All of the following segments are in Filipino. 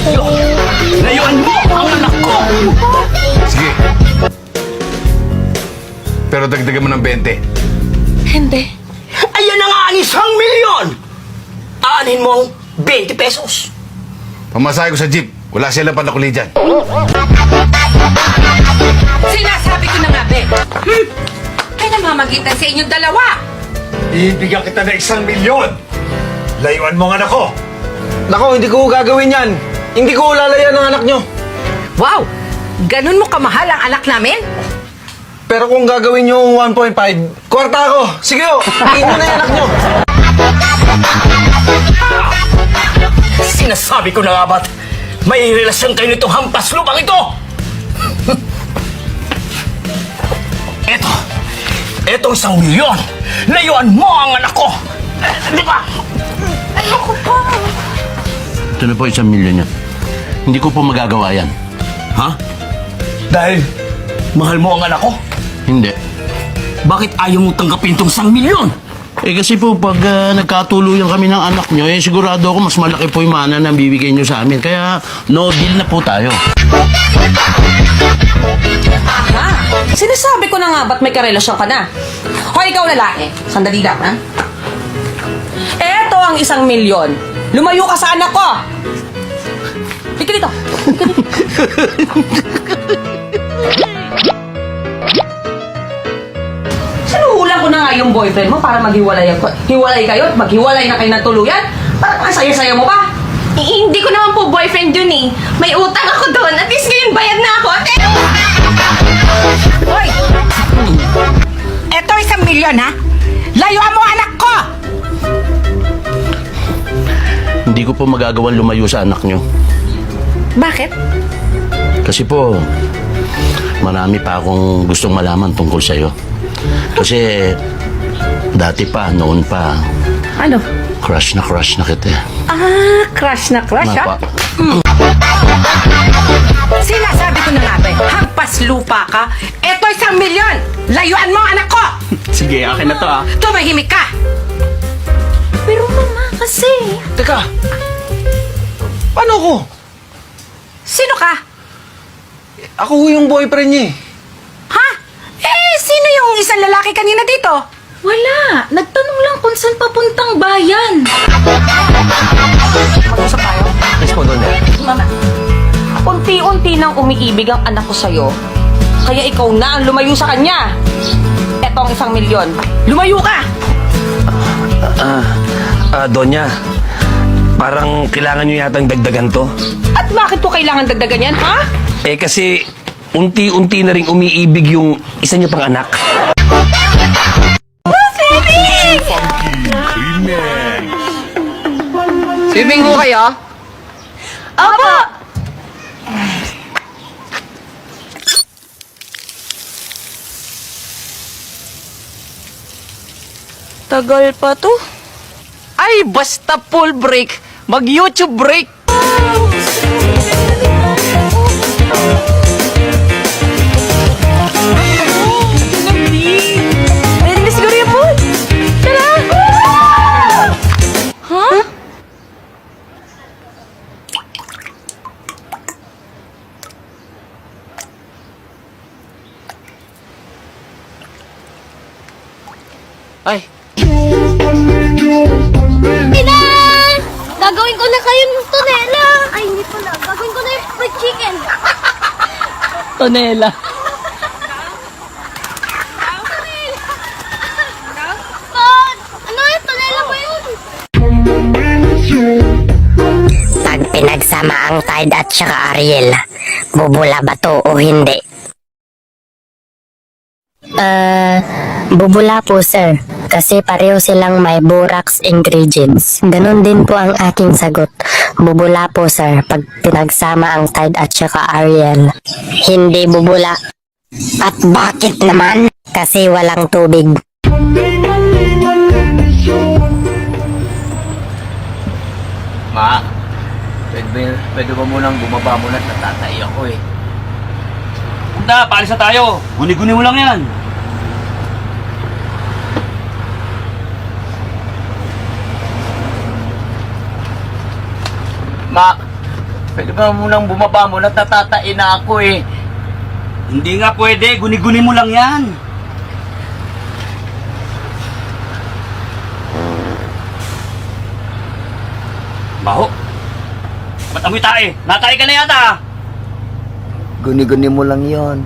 milyon. Layuan mo ang anak ko! Sige. Pero dagdagan mo ng 20. Hindi. Ayan na nga ang 1 milyon! Aanin mo ang 20 pesos. Pamasahe ko sa jeep. Wala silang panakuli dyan. Sinasabi ko na nga, be. Ay namamagitan sa inyong dalawa. Ibigyan kita ng 1 milyon. Layuan mo ang anak ko. Nako, hindi ko gagawin yan. Hindi ko lalayan ng anak nyo. Wow! Ganun mo kamahal ang anak namin? Pero kung gagawin nyo 1.5, kwarta ako. Sige o, tingin nyo na yung anak nyo. Sinasabi ko na nga ba't may relasyon kayo nitong hampas lupang ito? Etong 1 milyon. Layuan mo ang anak ko. Di ba? Ayoko pa. Ito na po 1 milyon yan. Hindi ko po magagawa yan. Ha? Dahil mahal mo ang anak ko? Hindi. Bakit ayaw mo tanggapin tong 1 milyon? Eh kasi po pag nagkatuluyan kami ng anak nyo, eh sigurado ako mas malaki po yung mana na bibigay nyo sa amin. Kaya no deal na po tayo. Aha! Sinasabi ko na nga ba't may karelasyon ka na? Hoy, ikaw lalaki. Sandali lang, ha? Eto ang 1 milyon. Lumayo ka sa anak ko! Ika dito. Ika dito. Sinuhulan ko na nga yung boyfriend mo para maghiwalay kayo at maghiwalay na kayo ng tuluyan? Parang ang saya-saya mo pa. Eh, hindi ko naman po boyfriend yun eh. May utang ako doon. At least ngayon bayad na ako. Hoy! Eto 1 milyon, ha? Layuan mo ang anak ko! Hindi ko po magagawang lumayo sa anak nyo. Bakit? Kasi po, marami pa akong gustong malaman tungkol sa'yo. Kasi dati pa, noon pa, Ano? crush na kita. Ah, crush na crush, ha? Mapa. Sinasabi ko na nga, be, hampas lupa ka. Eto 1 milyon! Layuan mo ang anak ko! Sige, akin na to ah. Tumahimik ka! Pero mama, kasi... Teka, paano ko? Sino ka? Ako yung boyfriend niya eh. Ha? Eh, sino yung isang lalaki kanina dito? Wala. Nagtanong lang kung saan papuntang bayan. Mag-usap tayo. Yes po, Donya. Mama, unti-unti nang umiibig ang anak ko sa'yo. Kaya ikaw na ang lumayo sa kanya. Eto ang 1 milyon. Lumayo ka! Donya, parang kailangan nyo yatang dagdagan to. At bakit ko kailangan dagdagan yan, ha? Eh kasi unti-unti na rin umiibig yung isa niyo pang anak. Swimming mo kayo? Opo! Tagal pa to. Ay, basta full break. Mag-YouTube break. Ready na siguro yung pool. Tara! Huh? Ay, Ina! Gagawin ko na kayo ng tonela. Ay, hindi pala. Gagawin ko na yung fried chicken. Tonela. Pod! Ano yung tonela ba yun? Pag pinagsama ang Tide at saka Ariel, bubula ba to o hindi? Bubula po sir, kasi pareho silang may borax ingredients. Ganon din po ang aking sagot. Bubula po sir, pag pinagsama ang Tide at saka Ariel. Hindi bubula. At bakit naman? Kasi walang tubig. Ma, pwede ba munang bumaba muna at natatay ako eh. Punta, paalis na tayo. Guni-guni mo lang yan. Ma, Pwede ba munang bumaba mo? Natatatain na ako eh. Hindi nga pwede. Guni-guni mo lang yan. Baho. Ba't amoy tae? Natay ka na yata. Guni-guni mo lang yon.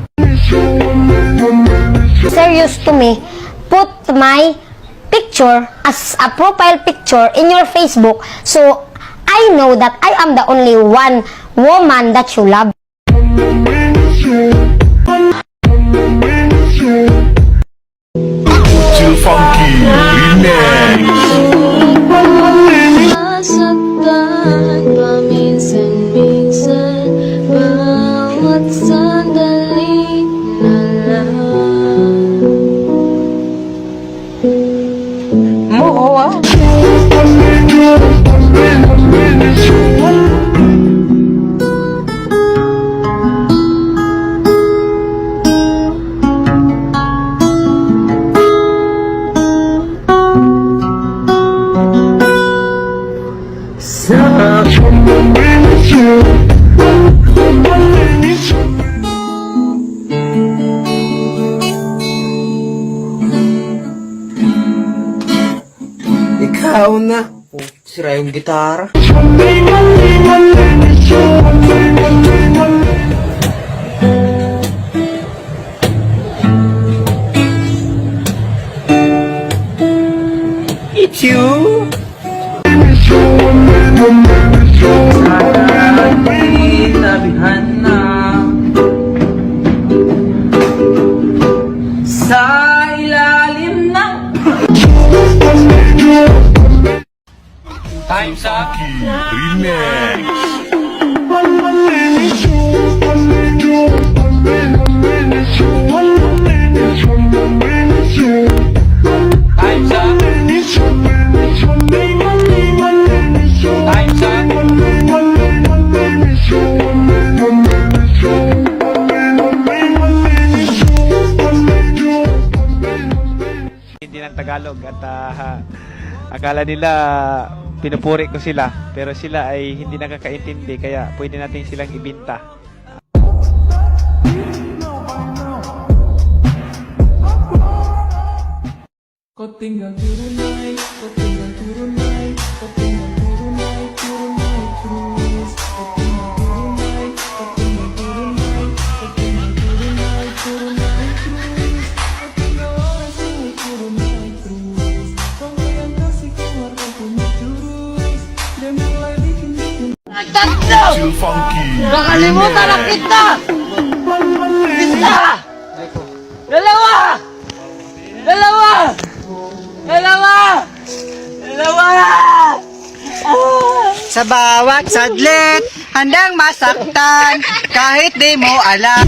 Sir used to me put my picture as a profile picture in your Facebook, so I know that I am the only one woman that you love. Too funky. Remix. Nasaktan paminsan-minsan, bawat sandali na lang. Ikaw na. Sira yung gitara. It's you. Sabihan na sa ilalim ng Time's up. Remix. Time's up. Time's up. Hindi ng Tagalog at akala nila pinupuri ko sila, pero sila ay hindi nakakaintindi, kaya pwede natin silang ibinta. Too funky. Nakalimutan na kita! Isa! Dalawa! Dalawa! Dalawa! Dalawa! Sa bawat sadlit, handang masaktan, kahit di mo alam.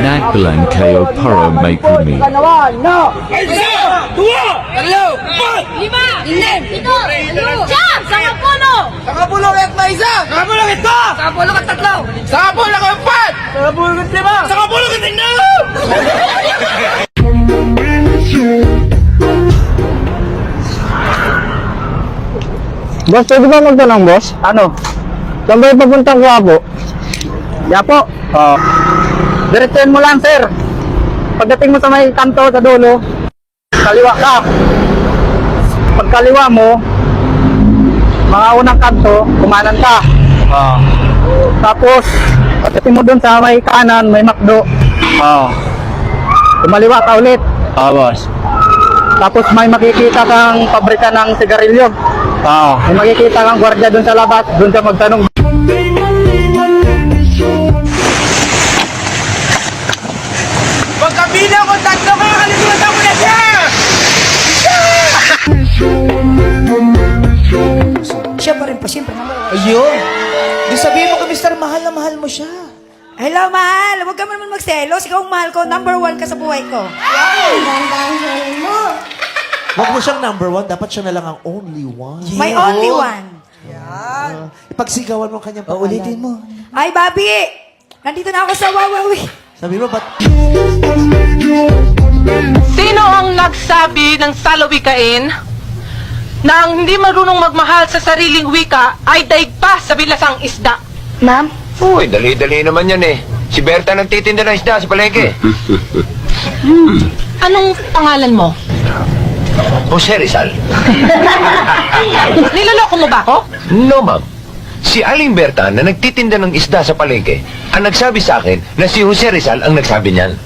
Nagbalang kayo para may kumi. Boss, pwede ba magtanong, boss? Ano? Saan ba yung papuntang Quiapo? Yapo. Diretsuhin mo lang, sir. Pagdating mo sa may kanto sa dulo, kaliwa ka. Pagkaliwa mo, mga unang kanto, kumanan ka. Tapos, pagdating mo dun sa may kanan, may McDo. Kumaliwa ka ulit. Boss. Tapos may makikita kang pabrika ng sigarilyo. May makikita kang gwardiya dun sa labas, dun ka magtanong. Pagkabila ko tatlo ka, kalimutan mo na siya! Siya pa rin pa, siyempre naman. Ayun! Di sabihin mo kay Mr. Mahal na mahal mo siya. Hello, mahal! Huwag ka naman magselos. Ikaw ang mahal ko. Number 1 ka sa buhay ko. Huwag mo siyang number 1, dapat siya na lang ang only one. May only one. Ipagsigawan mo ang kanyang pangalan. Ulitin mo. Ay, Bobby! Nandito na ako sa Wawawi. Sabi mo, ba't... Sino ang nagsabi ng salawikain na ang hindi marunong magmahal sa sariling wika ay daig pa sa bilasang isda. Ma'am? Uy, dali-dali naman yan eh. Si Berta nagtitinda ng isda sa palengke. Anong pangalan mo? Jose Rizal. Niloloko mo ba ako? No, ma'am. Si Aling Berta na nagtitinda ng isda sa palengke ang nagsabi sa akin na si Jose Rizal ang nagsabi niyan.